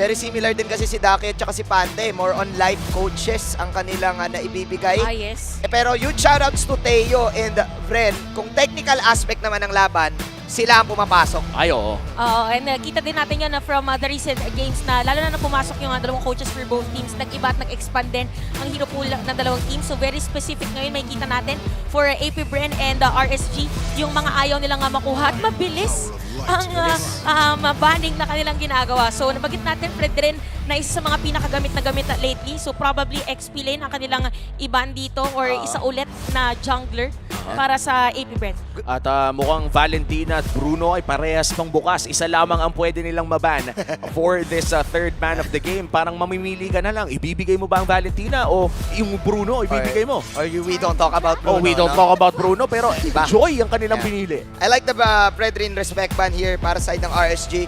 very similar din kasi si Daki at saka si Pante. More on life coaches ang kanilang naibibigay. Ah, yes. Pero huge shoutouts to Teo and Vren. Kung technical aspect naman ng laban, sila ang pumapasok. Ay, oo. And kita din natin yan from the recent games na lalo na pumasok yung dalawang coaches for both teams. Nag-iba at nag-expand din ang hero pool ng dalawang teams. So very specific ngayon may kita natin for AP Bren and RSG. Yung mga ayaw nilang makuha at mabilis ang banning na kanilang ginagawa. So nabagit natin Fred rin na isa sa mga pinakagamit na gamit lately. So probably XP lane ang kanilang iban dito or isa ulit na jungler para sa AP Bren. At mukhang Valentina at Bruno ay parehas tong bukas. Isa lamang ang pwede nilang maban for this third man of the game. Parang mamimili ka na lang. Ibibigay mo ba ang Valentina o yung Bruno ibibigay mo? Or we don't talk about Bruno. Oh, we don't talk about Bruno pero Diba? Joy ang kanilang pinili. I like the Fredrin respect ban here para side ng RSG.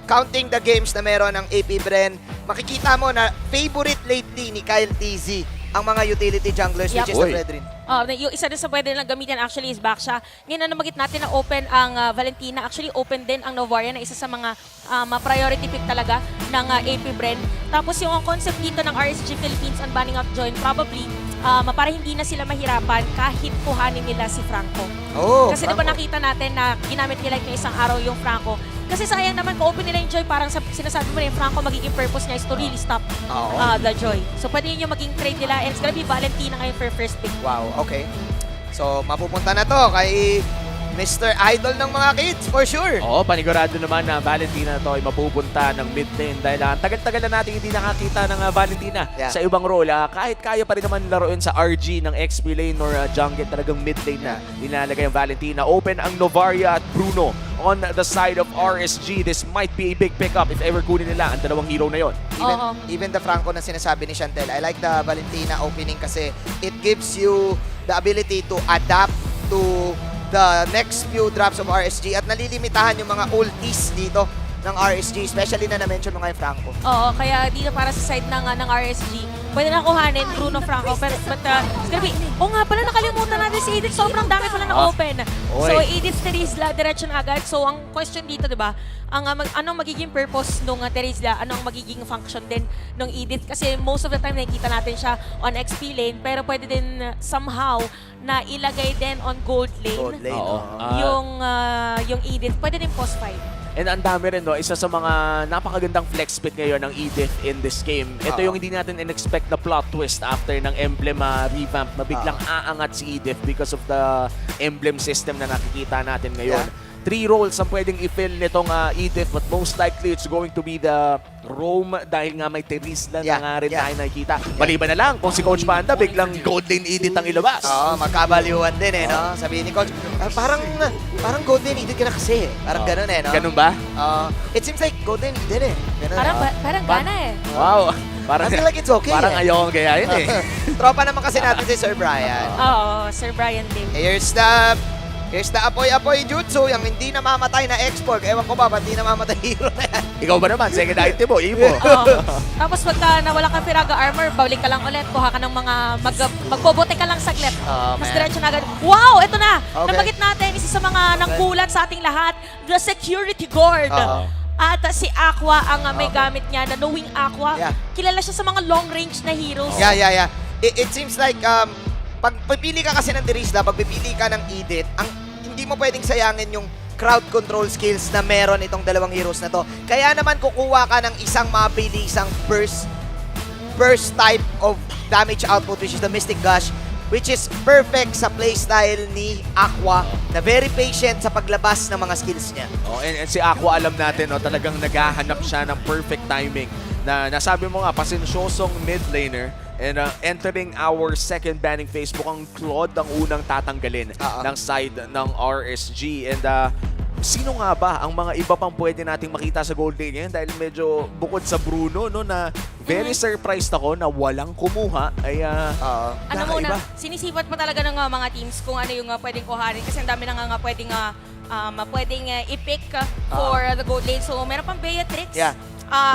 Counting the games na meron ng AP Bren, makikita mo na favorite lately ni Kyle TZ ang mga utility junglers which is the Fredrin. Yung isa din sa pwede nilang gamitin actually is Baksha. Ngayon na nabagit natin na open ang Valentina. Actually open din ang Novaria na isa sa mga priority pick talaga ng AP Bren. Tapos yung concept dito ng RSG Philippines unbanning up join probably para hindi na sila mahirapan kahit kuhanin nila si Franco. Kasi diba nakita natin na ginamit nila yung isang araw yung Franco. Kasi sayang naman kung open nila yung Joy, parang sinasabi mo na yung Franco magiging purpose niya is to really stop the Joy. So pwede yun yung maging trade nila and it's gonna be Valentina ngayon for first pick. Wow, okay. So mapupunta na to kay Mr. Idol ng mga kids, for sure. Oo, panigurado naman na Valentina to ay mapupunta ng mid lane dahil tagal-tagal na natin hindi nakakita ng Valentina sa ibang role. Kahit kaya pa rin naman laruin sa RG ng XP lane or jungle, talagang mid lane na nilalagay ang Valentina. Open ang Novaria at Bruno on the side of RSG. This might be a big pickup if ever kunin nila ang dalawang hero na yon. Even the Franco na sinasabi ni Chantel, I like the Valentina opening kasi it gives you the ability to adapt to the next few drops of RSG at nalilimitahan yung mga ultis dito ng RSG, especially na na-mention mo nga yung Franco. Oo, kaya dito para sa side ng RSG, pwede na kuhanin Bruno Franco. But it's gonna be, nga pala nakalimutan natin si Edith. Sobrang dami pala na open. So Edith Terizla, diretso na agad. So ang question dito, di ba, anong magiging purpose nung Terizla, anong magiging function din nung Edith? Kasi most of the time nakikita natin siya on XP lane, pero pwede din somehow na ilagay din on gold lane. Gold lane, yung Edith. Pwede din post 5. And ang dami rin, no? Isa sa mga napakagandang flex pick ngayon ng Edith in this game. Ito yung hindi natin in-expect na plot twist after ng emblem revamp na biglang aangat si Edith because of the emblem system na nakikita natin ngayon. 3 roles ang pwedeng i-fill nitong Edith, but most likely it's going to be the roam dahil nga may Terizla na nga rin tayo nakikita. Maliban na lang kung si Coach Panda biglang gold lane Edith ang ilabas. Magkabaliwan din no? Sabihin ni Coach, parang gold lane Edith ka na kasi. Parang ganun no? Ganun ba? It seems like gold lane Edith Ganun, parang gana Wow. I feel like it's okay. Parang ayaw ang gayahin Tropa naman kasi natin si Sir Brian. Oo, Sir Brian din. Here's the apoy-apoy jutsu, yung hindi namamatay na export. Ewan ko ba, ba't di namamatay hero na yan? Ikaw ba naman? Second item mo, Ivo. Tapos pagka nawala kang Firaga armor, balik ka lang ulit, kuha ka ng mga magbobote ka lang saglit. Mas diretso na agad. Wow, ito na! Nabagit natin, isa sa mga nanggulat sa ating lahat, the security guard. At si Aqua ang may gamit niya, na knowing Aqua. Kilala siya sa mga long range na heroes. Yeah. It seems like, pag pipili ka kasi ng Terizla, pag pipili ka ng Edith, hindi mo pwedeng sayangin yung crowd control skills na meron itong dalawang heroes na to. Kaya naman kukuha ka ng isang mabilisang burst type of damage output, which is the Mystic Gush, which is perfect sa playstyle ni Aqua, na very patient sa paglabas ng mga skills niya. And si Aqua, alam natin, talagang naghahanap siya ng perfect timing. Na nasabi mo nga, pasensyosong mid laner, and entering our second banning phase, mukhang Claude ang unang tatanggalin ng side ng RSG. And sino nga ba ang mga iba pang pwede nating makita sa gold lane ngayon? Dahil medyo bukod sa Bruno, na very surprised ako na walang kumuha, ay ano muna, sinisipat pa talaga ng mga teams kung ano yung pwedeng kuhanin. Kasi ang dami na nga pwedeng i-pick for the gold lane. So meron pang Beatrix.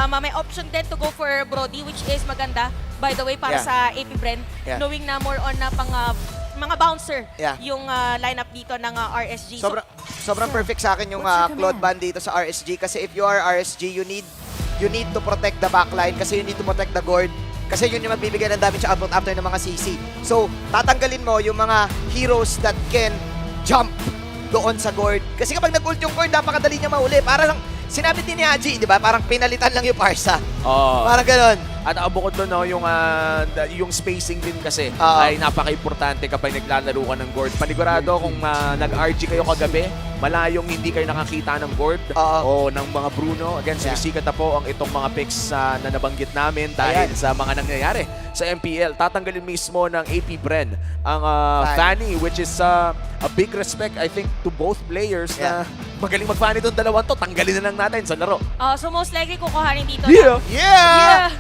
May option din to go for Brody, which is maganda, by the way, para sa AP Bren. Knowing na more on na mga bouncer yung lineup dito ng RSG. Sobrang perfect sa akin yung Claude ban dito sa RSG kasi if you are RSG, you need you need to protect the backline kasi you need to protect the gourd. Kasi yun yung magbibigay ng damage output after ng mga CC. So, tatanggalin mo yung mga heroes that can jump doon sa gourd. Kasi kapag nag-ult yung gourd, napakadali niya mauli. Para lang, sinabi din ni Haji, di ba? Parang pinalitan lang yung Parsa. Oo. Parang ganon. At bukod doon, no, yung spacing din kasi Oo. ay napaka-importante kapag naglalaro ka ng gourd. Panigurado kung nag-RG kayo kagabi, malayong hindi kayo nakakita ng gourd Oo. o ng mga Bruno. Again, Yeah. sumisikat na po ang itong mga picks na nabanggit namin dahil Ayan. sa mga nangyayari sa MPL. Tatanggalin mismo ng AP Bren ang Fanny, which is a big respect, I think, to both players na magaling mag-Fanny itong dalawang to. Tanggalin na lang natin sa laro. So most likely kukuhanin dito Yeah! Yeah!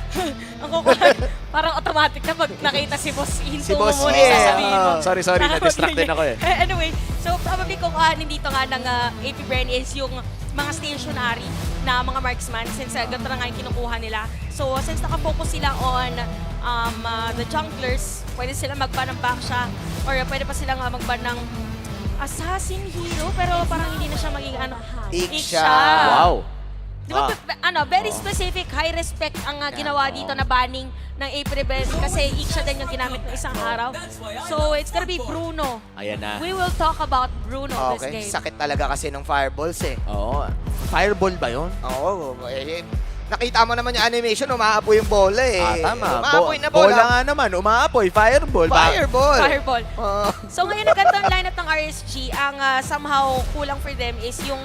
Ang kukuhanin, parang automatic na pag nakita si Boss Ian. Si Boss muna Ian. sasabihin mo. Sorry, na-distract din ako eh. Anyway, so probably kukuhanin dito nga ng AP Bren is yung mga stationary na mga marksman since ganito na nga yung kinukuha nila. So since nakafocus sila on the junglers, pwede sila magban ng Baksha or pwede pa sila nga magban ng assassin hero pero parang hindi na siya maging Iksha. Wow! Di ba, very specific, high respect ang ginawa dito na banning ng April Bren kasi Iksha din yung ginamit ng isang araw. So, it's gonna be Bruno. Ayan na. We will talk about Bruno this Okay, game. sakit talaga kasi ng fireballs eh. Oo. Fireball ba yun? Oo, nakita mo naman yung animation, umaapoy yung bola eh. Tama. Umaapoy na Bola bola. nga naman, umaapoy. Fireball. Fireball. Fireball. Oo. So, ngayon naganda ang lineup ng RSG. Ang somehow kulang for them is yung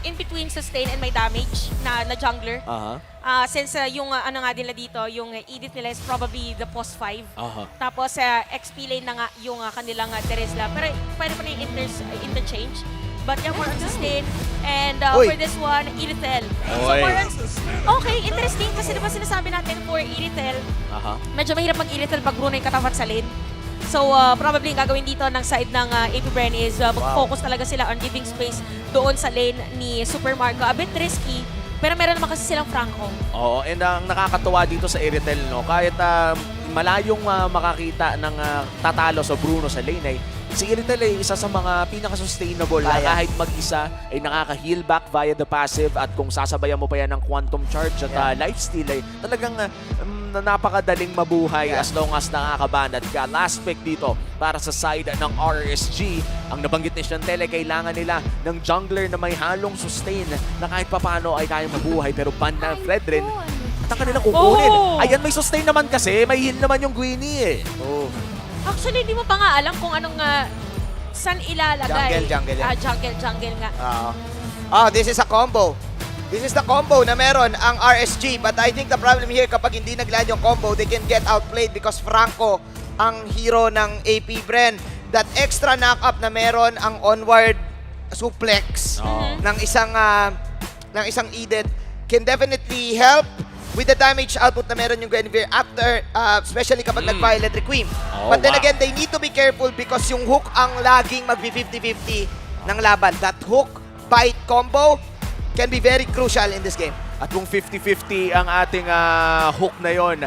in between sustain and may damage na jungler. Aha. Since yung ano nga nila dito, yung edit nila is probably the post 5. Aha. Tapos XP lane na nga yung kanilang Teresla. Pero pwede pa na yung interchange. But yeah, more on sustain. And Uy. for this one, Irithel. So Oy. more on... Okay, interesting. Kasi diba sinasabi natin for Irithel, Aha. medyo mahirap mag-Irithel pag Bruno yung katapat sa lane. So probably yung gagawin dito ng side ng AP Bren is mag-focus talaga sila on giving space doon sa lane ni Super Marco. A bit risky, pero meron naman kasi silang Franco. Oo, and ang nakakatuwa dito sa Iritel, no, kahit malayong makakita ng tatalo sa Bruno sa lane, ay si Iritel ay isa sa mga pinaka-sustainable na Kaya. kahit mag-isa ay nakaka-heal back via the passive at kung sasabayan mo pa yan ng quantum charge at lifesteal ay talagang napakadaling mabuhay as long as nakakaban. At last pick dito para sa side ng RSG, ang nabanggit ni Chantelle, kailangan nila ng jungler na may halong sustain na kahit papano ay kayang mabuhay pero ban na Fredrin at ang kanilang kukunin. Oh! Ayan, may sustain naman kasi, may heal naman yung Gwynny eh. Oh. Actually, hindi mo pa nga alam kung anong saan ilalagay. Jungle yan. Jungle nga. This is a combo. This is the combo na meron ang RSG. But I think the problem here, kapag hindi nagland yung combo, they can get outplayed because Franco ang hero ng AP Bren. That extra knock-up na meron ang onward suplex ng isang Edith can definitely help with the damage output na meron yung Guinevere after, especially kapag nag-Violet Requiem. Oh, But then wow. again, they need to be careful because yung hook ang laging mag-50-50 ng laban. That hook bite combo can be very crucial in this game. At kung 50-50 ang ating hook na yon,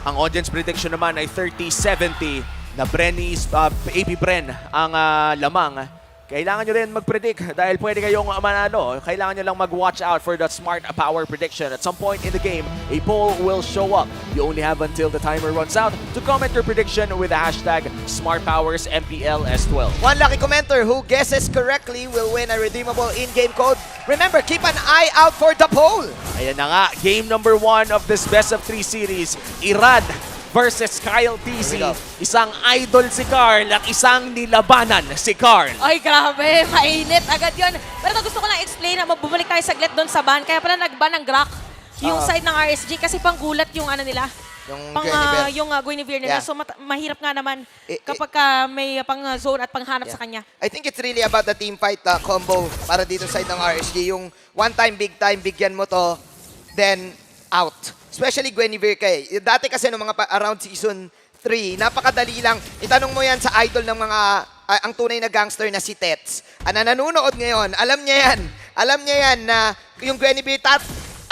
ang audience prediction naman ay 30-70 na AP Bren ang lamang. Kailangan nyo rin mag-predict dahil pwede kayong manalo. Kailangan nyo lang mag-watch out for that smart power prediction. At some point in the game, a poll will show up. You only have until the timer runs out to comment your prediction with the hashtag SmartPowersMPLS12. One lucky commenter who guesses correctly will win a redeemable in-game code. Remember, keep an eye out for the poll. Ayan na nga, game number 1 of this best of 3 series. Irad versus Kyle TC. Here we go. Isang idol si Carl at isang nilabanan si Carl. Ay, grabe. Mainit agad yun. Pero gusto ko lang explain na bumalik tayo saglit doon sa ban. Kaya pala nag-ban ng Grak yung side ng RSG kasi panggulat yung ano nila. Yung Pang, Guinevere. yung Guinevere nila. Yeah. So mahirap nga naman kapag may pang zone at panghanap sa kanya. I think it's really about the team fight combo para dito side ng RSG. Yung one time, bigyan mo to, then out. Especially Guinevere kay. Dati kasi nung mga around season 3, napakadali lang. Itanong mo yan sa idol ng mga, ang tunay na gangster na si Tets. Na nanonood ngayon, alam niya yan. Alam niya yan na yung Guinevere,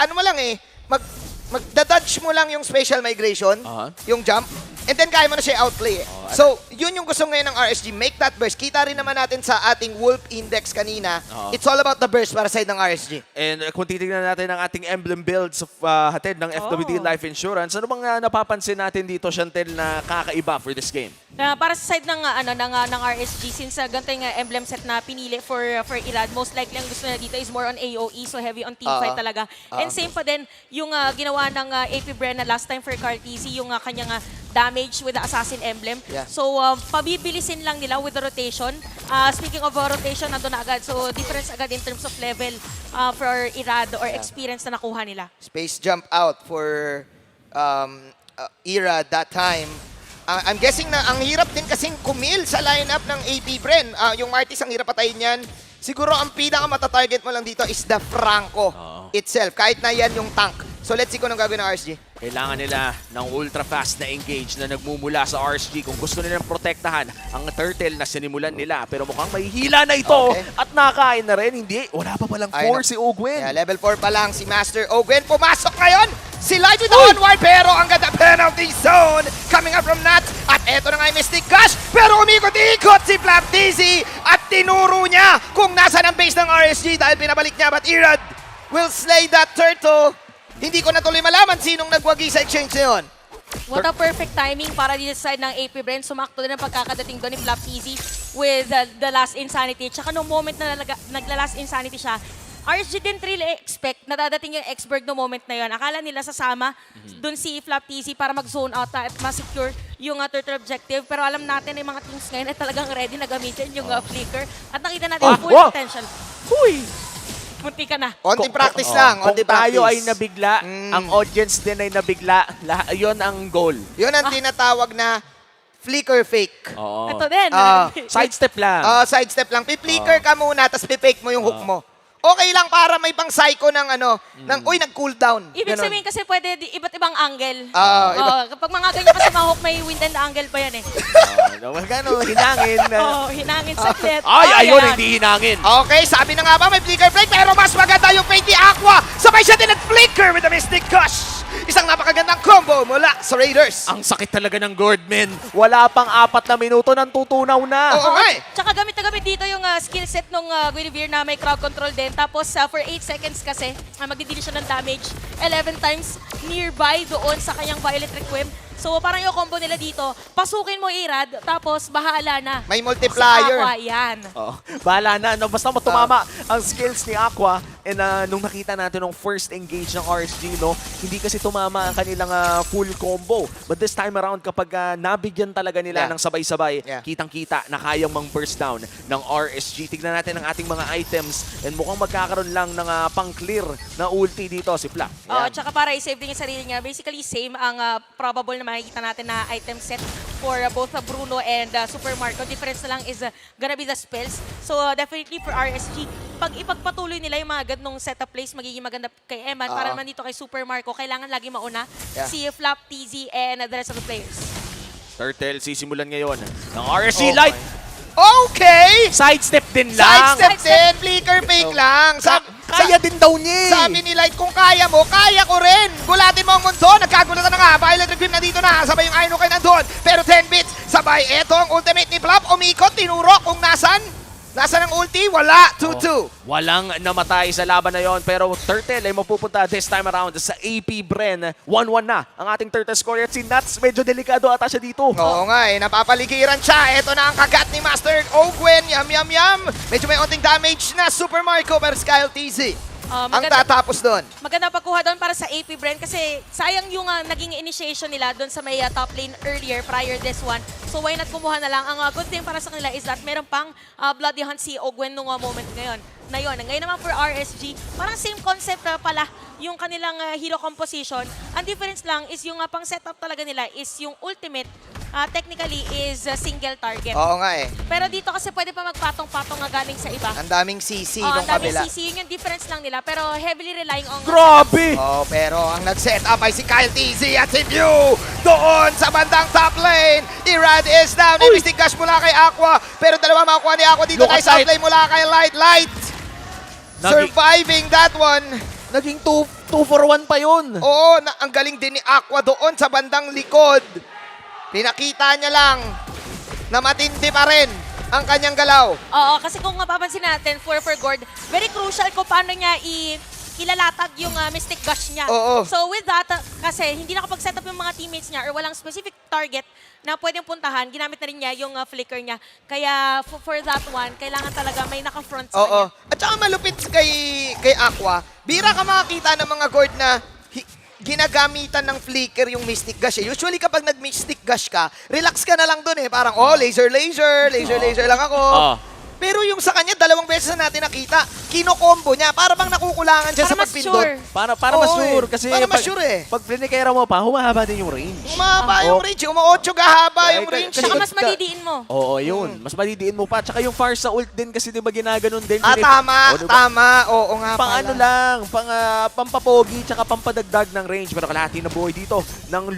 ano mo lang eh, magdadodge mo lang yung spatial migration, yung jump, And then kaya mo na siya outplay eh. So, yun yung gusto ngayon ng RSG. Make that burst. Kita rin naman natin sa ating Wolf Index kanina. It's all about the burst para side ng RSG. And kung titignan natin ang ating emblem builds of hatid ng FWD Life Insurance, ano bang napapansin natin dito, Chantel, na kakaiba for this game? Para sa side ng ng RSG, since ganito yung emblem set na pinili for Irad, most likely ang gusto nila dito is more on AOE, so heavy on teamfight talaga. And same pa din yung ginawa ng AP Bren na last time for Carteezy, yung kanyang damage with the Assassin emblem. Yeah. So pabibilisin lang nila with the rotation. Speaking of rotation, nandun na agad. So difference agad in terms of level for Irad or experience na nakuha nila. Space jump out for Ira that time. I'm guessing na ang hirap din kasing kumil sa lineup ng AP Bren. Yung Martis, ang hirap patayin yan. Siguro ang pinaka-matatarget mo lang dito is the Franco itself. Kahit na yan yung tank. So let's see kung anong gagawin ng RSG. Kailangan nila ng ultra-fast na engage na nagmumula sa RSG kung gusto nilang protektahan ang turtle na sinimulan nila. Pero mukhang may hila na ito at nakain na rin. Hindi, wala pa palang 4 si Ogwen. Yeah, level 4 pa lang si Master Ogwen. Pumasok ngayon si Light with the onward, pero ang ganda penalty zone coming up from Nat. At eto na nga yung Mystic Gush, pero umikot-ikot si Flapteezy at tinuro niya kung nasa ng base ng RSG dahil pinabalik niya. But Irad will slay that turtle. Hindi ko na tuloy malaman sinong nagwagi sa exchange na yun. What a perfect timing para dito sa side ng AP Bren. Sumakto din ang pagkakadating doon ni Flapteezy with the last insanity. Tsaka nung moment na nagla-last insanity siya, RSG didn't really expect na dadating yung X-Berg no moment na yun. Akala nila sasama doon si Flapteezy para mag-zone out at ma-secure yung turtle objective. Pero alam natin na yung mga teams ngayon ay talagang ready na gamitin yung flicker. At nakita natin yung full potential. Huy! Munti ka na. Onti practice lang. Kung Onti tayo ay practice. nabigla, ang audience din ay nabigla. Yun ang goal. Yun ang tinatawag na flicker fake. Oo. Ito din. Sidestep lang. Sidestep lang. Pi-flicker ka muna, tapos pi-fake mo yung hook mo. Okay lang para may pang psycho ng uy, nag-cooldown. Ibig Ganon. sabihin kasi pwede iba't ibang angle. Iba- Kapag mga ganyan kasi mga hook, may wind and angle pa yan eh. Magkano, hinangin. Hinangin saglit. Ay, ayun, yan. hindi hinangin. Okay, sabi na nga ba may flicker fake, pero mas maganda yung fake ni Aqua. Sabay siya din nag-flicker with the Mystic Gush. Isang napakagandang combo mula sa Raiders. Ang sakit talaga ng Gordman. Wala pang 4 na minuto nang tutunaw na. Oo nga eh. Tsaka gamit na gamit dito yung skill set ng Guinevere na may crowd control din. Tapos for 8 seconds kasi, magdidili siya ng damage 11 times nearby doon sa kanyang Violet Requiem. So parang yung combo nila dito, pasukin mo Irad, tapos bahala na. May multiplier. Si Aqua, yan. Oh, bahala na. No? Basta tumama ang skills ni Aqua. And nung nakita natin nung first engage ng RSG, no, hindi kasi tumama ang kanilang full combo. But this time around, kapag nabigyan talaga nila ng sabay-sabay, kitang-kita na kayang mang-burst down ng RSG. Tignan natin ang ating mga items and mukhang magkakaroon lang ng pang-clear na ulti dito si Flap. Tsaka para i-save din yung sarili niya, basically same ang probable na makikita natin na item set for both Bruno and Super Marco. Difference na lang is gonna be the spells. So definitely for RSG, pag ipagpatuloy nila yung mga ganong setup plays, magiging maganda kay Eman. Para naman dito kay Super Marco, kailangan lagi mauna si Flapteezy and the rest of the players. Turtle sisimulan ngayon ng RSG Light. Okay! Sidestep din lang. Sidestep din, flicker fake lang. Kaya din daw niya. Sabi ni Light, kung kaya mo, kaya ko rin. Gulatin mo ang mundo. Nagkagulatan na nga. Violet Requiem na dito na. Sabay yung Aino kay nandun. Pero 10 bits. Sabay, eto ang ultimate ni Flap. Umikot, tinuro kung nasan. Nasaan ang ulti? Wala. 2-2. Walang namatay sa laban na yon, pero Turtle ay mapupunta this time around sa AP Bren. 1-1 na ang ating Turtle score. At si Nats, medyo delikado ata siya dito. Oo nga eh, napapaligiran siya. Ito na ang kagat ni Master Ogwen. Yum, yum, yum. Medyo may onting damage na Super Marco versus Kyle TZ. Ang tatapos doon. Maganda pagkuha doon para sa AP Bren kasi sayang yung naging initiation nila doon sa may top lane earlier prior this one. So why not kumuha na lang? Ang good thing para sa kanila is that meron pang Bloody Hunt si Ogwen nung moment ngayon. Ngayon naman for RSG, parang same concept pala yung kanilang hero composition. Ang difference lang is yung pang setup talaga nila is yung ultimate technically is single target. Oo nga eh. Pero dito kasi pwede pa magpatong-patong galing sa iba. Ang daming CC nung Ang daming kabila. CC, yun yung difference lang nila. Pero heavily relying on... Grabe! Oh, pero ang nag-set up ay si Kyle TZ at si Mew doon sa bandang top lane. Irad is down. Mystic Gush mula kay Aqua. Pero dalawa makuha ni Aqua dito. Nice outlay mula kay Light. Surviving that one. Naging 2 for 1 pa yun. Oo, ang galing din ni Aqua doon sa bandang likod. Pinakita niya lang na matindi pa rin ang kanyang galaw. Oo, kasi kung mapapansin natin, for Gord, very crucial kung paano niya ilalatag yung Mystic Gush niya. Oo. So with that, kasi hindi nakapag-set up yung mga teammates niya or walang specific target na pwedeng puntahan, ginamit na rin niya yung flicker niya. Kaya for that one, kailangan talaga may naka-front sa Oo. kanya. At saka malupit kay Aqua, bira ka makakita ng mga Gord na ginagamitan ng flicker yung Mystic Gush. Usually kapag nag-Mystic Gush ka, relax ka na lang dun eh. Parang, laser lang ako. Oo. Pero yung sa kanya, 2 beses na natin nakita, kino-combo niya. Para bang nakukulangan siya Para sa mas pagpindot. sure. Para Oo, mas sure. eh. Kasi Para mas sure eh. Pag blinikera mo pa, humahaba din yung range. Umaba yung range. 8 kahaba yung Kaya- range. kasi- Saka mas madidiin mo. Oo, yun. Mas madidiin mo pa. Tsaka yung far sa ult din kasi di ba ginaganon din. Tama, diba? tama. Oo nga Pang pala. ano lang, pampapogi, tsaka pampadagdag ng range. Pero kalahati na buhay dito ng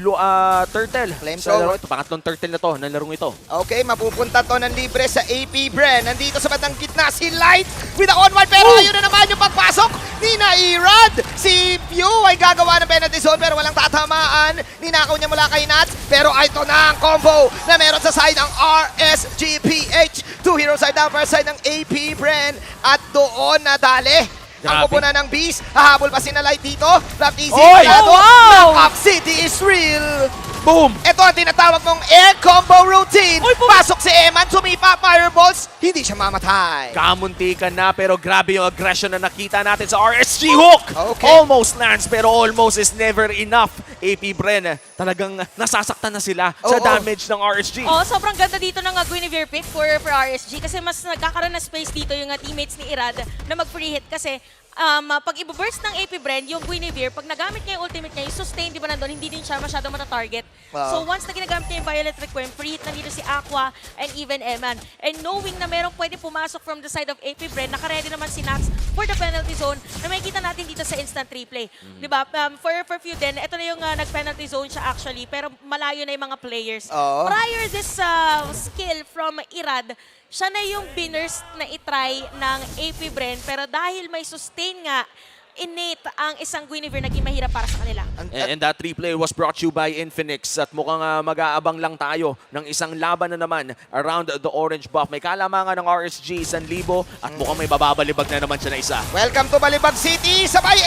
turtle. Sa Flamethrower. laro ito, pangatlong turtle na to, ng larong ito. Okay, mapupunta to ng libre sa AP Bren. Nandito sa bandang gitna si Light with the onward. Pero ayun na naman yung pagpasok ni Nairad. Si Pew ay gagawa ng penalty zone pero walang tatamaan. Ninakaw niya mula kay Nats. Pero ito na ang combo na meron sa side ng RSGPH. 2 heroes are down para side ng AP Bren. At doon nadali ang Grabe. kupunan ng Beast. Hahabol pa si na Light dito. Left easy. Oy! Grado. Oh, wow! Knock-up City is real. Boom! Ito ang tinatawag mong air combo routine. Pasok si Eman, sumipa, fireballs, hindi siya mamatay. Kamuntikan na pero grabe yung aggression na nakita natin sa RSG Hook! Okay. Almost lands pero almost is never enough. AP Bren, talagang nasasaktan na sila sa Oo. damage ng RSG. Oo, sobrang ganda dito ng Guinevere pick for RSG kasi mas nagkakaroon na space dito yung teammates ni Irad na mag-free hit kasi pag i-burst ng AP Bren, yung Guinevere, pag nagamit niya yung ultimate niya, yung sustain, di ba nandun, hindi din siya masyadong mata-target. Wow. So once na ginagamit niya yung Violet Requiem, free hit na dito si Aqua and even Eman. And knowing na merong pwede pumasok from the side of AP Bren, nakaready naman si Nats for the penalty zone na makikita natin dito sa instant replay. Di ba? For few din, ito na yung nag-penalty zone siya actually, pero malayo na yung mga players. Oo. Prior this skill from Irad, siya na yung binurst na itry ng AP Bren, pero dahil may sustain nga, innate ang isang Guinevere naging mahirap para sa kanila. And that replay was brought to you by Infinix at mukhang mag-aabang lang tayo ng isang laban na naman around the orange buff. May kalamangan ng RSG, 1,000 at mukhang may bababalibag na naman siya na isa. Welcome to Balibag City, sabay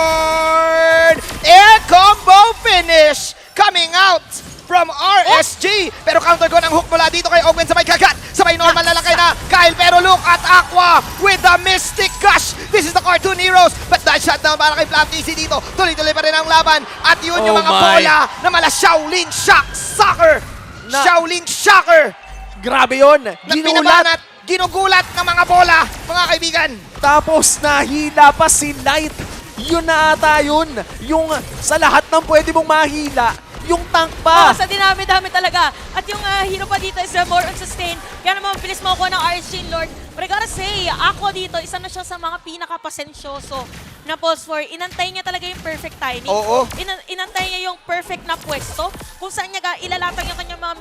airborne! Air combo finish coming out from RSG. Pero counter ko ng hook mula dito kay Owen sabay kagat. Sabay normal na lang kay na Kyle. Pero look at Aqua with the Mystic Gush. This is the Cartoon Heroes. But that shutdown para kay Flap TC dito. Tuloy-tuloy pa rin ang laban. At yun yung Oh mga my. bola na mala Shaolin Shock Soccer. Shaolin Shocker. Grabe yun! Na Ginulat! ginugulat ng mga bola, mga kaibigan. Tapos nahila pa si Light. Yun na ata yun. Yung sa lahat ng pwede mong mahila, yung tank pa. Sa dinami-dami talaga. At yung hero pa dito is more on sustain. Kaya naman, bilis mo ako ng RSG Lord. But I gotta say, ako dito, isa na siya sa mga pinaka-pasensyoso na pulse for. Inantay niya talaga yung perfect timing. Oo. Inantay niya yung perfect na pwesto. Kung saan niya ilalatag yung kanyang mga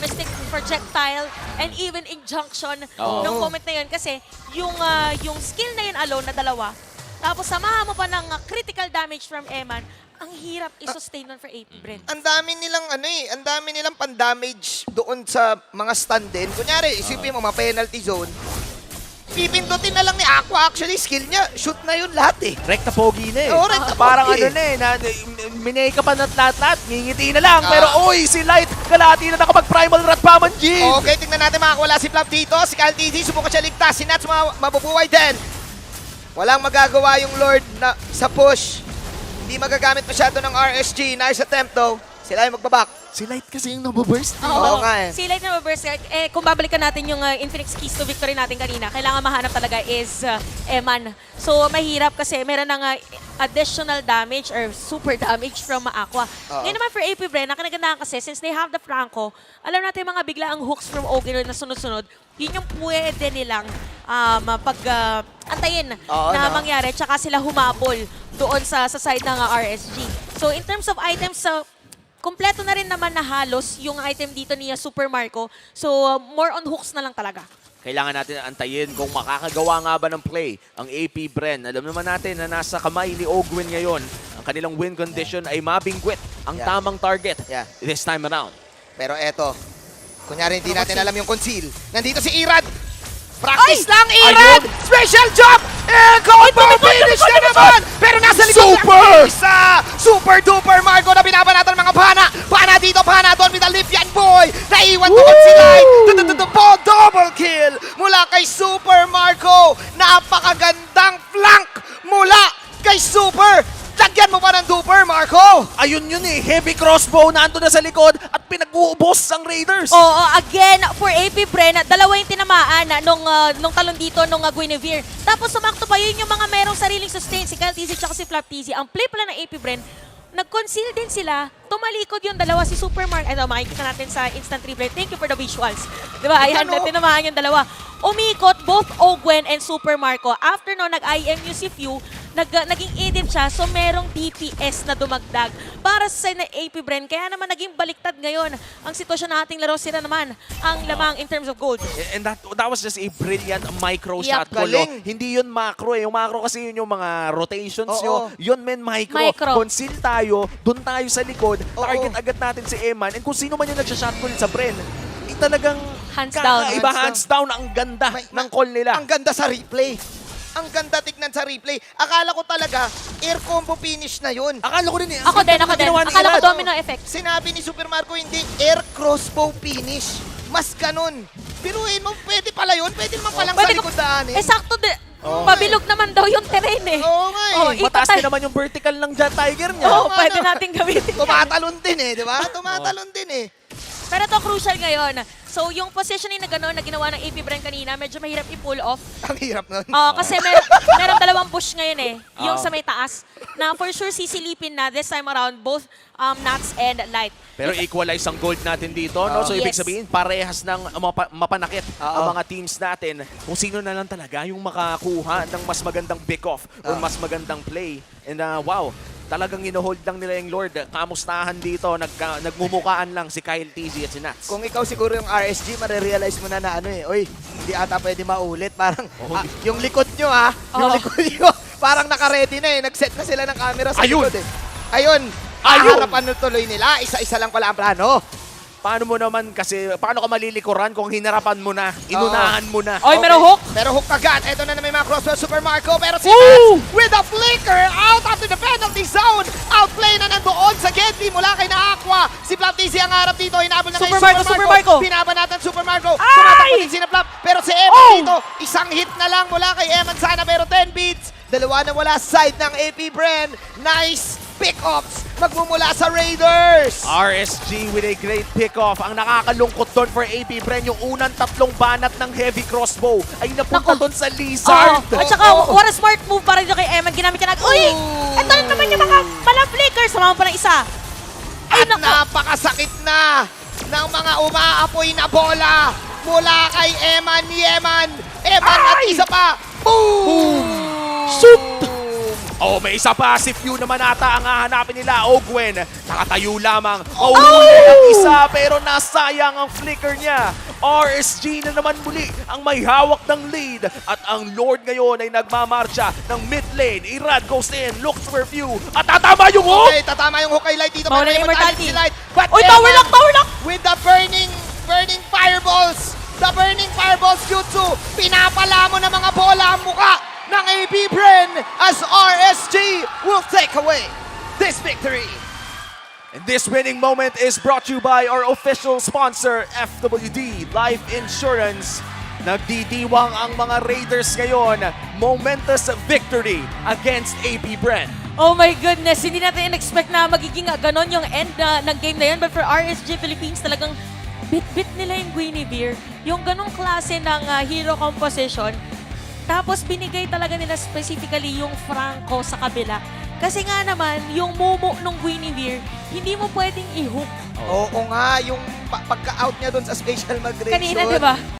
mystic projectile and even injunction Oo. ng moment na yun. Kasi yung skill na yun alone na dalawa, tapos samahan mo pa ng critical damage from Eman, ang hirap i-sustain nun for AP Bren. Ang dami nilang ang dami nilang pan-damage doon sa mga stand din. Kunyari, isipin mo mga penalty zone. Pipindutin na lang ni Aqua actually skill niya. Shoot na yun lahat eh. Rekta pogi na eh. Oo, rekta Parang pogi. ano na eh, minay ka pa na lahat-lahat, ngingiti na lang. Pero oy, si Light, kalahati na nakapag-primal rat pa man, G! Okay, tingnan natin makakawala si Flap dito. Si Kyle TZ, subukan siya ligtas. Si Nats mabubuhay din. Walang magagawa yung Lord na sa push. Hindi magagamit masyado ng RSG. Nice attempt though. Sila yung magbaback. Si Light kasi yung nababurst. Oo nga eh. Si Light na reverse, kung babalikan natin yung Infinix Keys to Victory natin kanina, kailangan mahanap talaga is Eman. So, mahirap kasi meron ng additional damage or super damage from Aqua. Oo. Ngayon naman for AP Bren, nakanagandaan kasi since they have the Franco, alam natin yung mga biglaang hooks from Ogen na sunod-sunod, yun yung pwede nilang antayin Oo, na no? mangyari. Tsaka sila humabol doon sa side ng RSG. So, in terms of items, kompleto na rin naman na halos yung item dito ni Super Marco. So, more on hooks na lang talaga. Kailangan natin antayin kung makakagawa nga ba ng play ang AP Bren. Alam naman natin na nasa kamay ni Ogwin ngayon ang kanilang win condition ay mabingwit ang Yeah. tamang target Yeah. this time around. Pero eto, kunyari hindi natin alam yung conceal. Nandito si Irad. Practice lang, Irad! Ayun! Special jump! And combo finish na naman! Pero nasa likod Super! ng isa! Super duper Marco na binabanatan ng mga pana! Pana dito, pana doon with a lip yan, boy! Naiwan naman si Light! Double kill mula kay Super Marco! Napakagandang flank mula kay Super! Lagyan mo pa ng duper, Marco! Ayun yun eh, heavy crossbow na ando na sa likod at pinag-uubos ang Raiders. Oo, again, for AP Bren, dalawa yung tinamaan nung talon dito nung Guinevere. Tapos sumakto pa yun yung mga merong sariling sustain, si Kyle TZ at si Flap TZ. Ang play pala ng AP Bren, nag-conceal din sila, tumalikod yung dalawa, si Supermark. Ito, makikita natin sa instant replay. Thank you for the visuals. Diba? Ayan, Ano? tinamaan yung dalawa. Umikot, both Ogwen and Super Marco. After no, nag-IMU si Few, naging edit siya, so merong DPS na dumagdag para sa side ng AP Bren. Kaya naman naging baliktad ngayon ang sitwasyon ng ating laro. Sila naman ang lamang in terms of gold. And that was just a brilliant micro Yep. shot call. Galing. Hindi yun macro eh. Yung macro kasi yun yung mga rotations Oo. nyo. Yun men micro. Micro. Conceal tayo, dun tayo sa likod, Oo. target agad natin si Eman. And kung sino man yung nagsha-shot call sa Bren, talagang Hands down. kakaiba, Hands hands down. Ang ganda ng call nila. Ang ganda sa replay. Ang ganda tignan sa replay. Akala ko talaga, air combo finish na yun. Akala ko din eh. Ako din, ako din. Akala ko domino effect. Sinabi ni Super Marco, hindi air crossbow finish. Mas ganun. Pinuhin mo, pwede pala yun. Pwede naman palang sa Pwede ko- likod daanin. Eh, sakto din. Oo. Pabilog naman daw yung terrain eh. Oo nga eh. Oo, Mataas ikot din naman yung vertical ng Jet Tiger niya. Oo, nga, pwede no? natin gamitin yan. Tumatalon din eh, di ba? Tumatalon din eh. Pero ito crucial ngayon. So, yung positioning na gano'n na ginawa ng AP Bren kanina, medyo mahirap i-pull off. Ang hirap nun. Kasi meron dalawang push ngayon eh. Yung Oo. sa may taas. Na for sure sisilipin na this time around both Nats and Light. Pero equalize ang gold natin dito, no? So ibig Yes. sabihin, parehas ng mapanakit ang Oo. mga teams natin. Kung sino na lang talaga yung makakuha ng mas magandang pick-off or Oo. mas magandang play. And wow, talagang inohold lang nila yung Lord. Kamustahan dito, nagmumukaan lang si Kyle TZ at si Nats. Kung ikaw siguro yung RSG, marirealize mo na ano eh, oy, hindi ata pwede maulit. Parang yung likod nyo yung Oo. likod nyo, parang naka-ready na eh. Nag-set na sila ng camera sa Ayun! likod eh. Ayun! Ayun! Harapan tuloy nila. Isa-isa lang pala ang plano. Paano mo naman kasi, paano ka malilikuran kung hinarapan mo na, inunahan mo na? Oy, meron hook! Pero hook agad. Ito na may mga crossbow Super Marco. Pero si Woo! Nats with a flicker out after the penalty zone. Outplay na nandoon sa Gedli mula kay Naakwa. Si Flap TZ ang harap dito. Hinabol na kay Super Marco! Binaban natin Super Marco. Ay! Tumatakbo din si Flap. Pero si Eman Oh! dito, isang hit na lang mula kay Eman sana. Pero 10 beats. Dalawa na wala sa side ng AP Bren. Nice pick-ups magmumula sa Raiders. RSG with a great pick-off. Ang nakakalungkot doon for AP Bren, yung unang tatlong banat ng heavy crossbow ay napunta Naku. doon sa Lizard. At saka, what a smart move para dito kay Eman. Ginamit niya na, uy! Ito naman yung mga pala flicker. Sumama pa ng isa. Ay, At naku! napakasakit na ng mga umaapoy na bola mula kay Eman ni Eman. Eman at isa pa. Boom! Shoot! Oh, may isa pa. Si Few naman ata ang hahanapin nila. Ogwen, nakatayo lamang. Mahuli ang isa pero nasayang ang flicker niya. RSG na naman muli ang may hawak ng lead. At ang Lord ngayon ay nagmamarcha ng mid lane. Irad goes in, looks for Few. At tatama yung hook! Okay, tatama yung Hokay Light dito. Mawala Pero yung immortality immortality. si Light. But Uy, Eman tower lock, tower lock! with the burning fireballs. The burning fireballs jutsu. Pinapala mo ng mga bola ang muka ng AP Bren as RSG will take away this victory. And this winning moment is brought to you by our official sponsor, FWD Life Insurance. Nagdidiwang ang mga Raiders ngayon. Momentous victory against AP Bren. Oh my goodness, hindi natin in-expect na magiging ganon yung end ng game na yun. But for RSG Philippines, talagang bit-bit nila yung Guinevere. Yung ganong klase ng hero composition. Tapos binigay talaga nila specifically yung Franco sa kabila. Kasi nga naman, yung mumu nung Guinevere, hindi mo pwedeng i-hook. Oo nga, yung pagka-out niya doon sa spatial migration. Kanina, di ba?